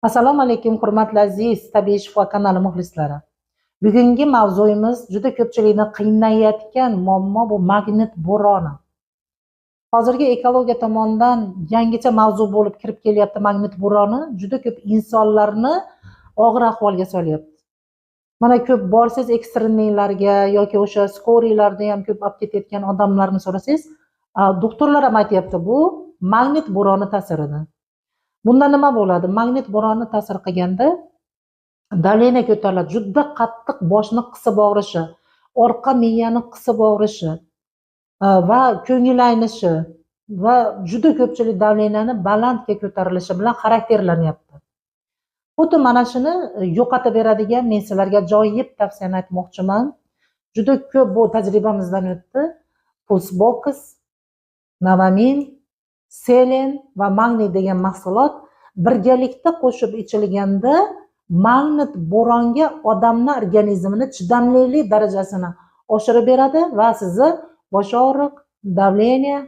Assalomu alaykum, hurmatli aziz Tabiiy shifo kanali muxlislari. Bugungi mavzuyimiz juda ko'pchilikni qiynayotgan muammo bu magnit bo'roni. Hozirgi ekologiya tomonidan yangicha mavzu bo'lib kirib kelyapti magnit bo'roni. Juda ko'p insonlarni og'ir ahvolga solyapti. Mana ko'p borsiz ekstremlarga yoki o'sha skorilarda ham ko'p olib ketayotgan odamlarni so'rasangiz, doktorlar ham aytayapti, bu magnit bo'roni ta'sirida. Bunda nima bo'ladi? Magnit bo'roni ta'sir qilganda davleniya ko'tariladi, juda qattiq boshni qisib og'rishi, orqa miyani qisib og'rishi va ko'ngil aynishi va juda ko'pchilik davleniyani balandga ko'tarilishi bilan xarakterlanyapti. Xuddi mana shuni yo'qotib beradigan men sizlarga ajoyib tavsiyani aytmoqchiman. Juda ko'p bu tajribamizdan o'tdi. Pulsbox, Novamin, selen va magniy degan mahsulot birgalikda qo'shib ichilganda magnit bo'ronga odamni organizmini chidamlilik darajasini oshirib beradi va sizni bosh og'riq, davleniya,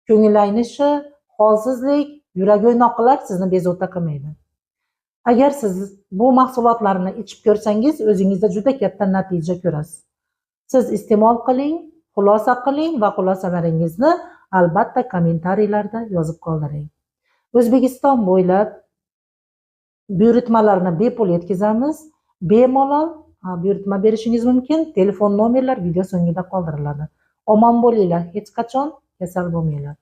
ko'ngil aynishi, holsizlik, yurak o'ynoqlar sizni bezovta qilmaydi. Agar siz bu mahsulotlarni ichib ko'rsangiz, o'zingizda juda katta natija ko'rasiz. Siz iste'mol qiling, xulosa qiling va xulosalaringizni albatta kommentariylarda yozib qoldiring. O'zbekiston bo'ylab buyurtmalarni bepul yetkazamiz. Bemalol buyurtma berishingiz mumkin. Telefon nomerlar video so'ngida qoldiriladi. Omon bo'linglar, hech qachon kasal bo'lmanglar.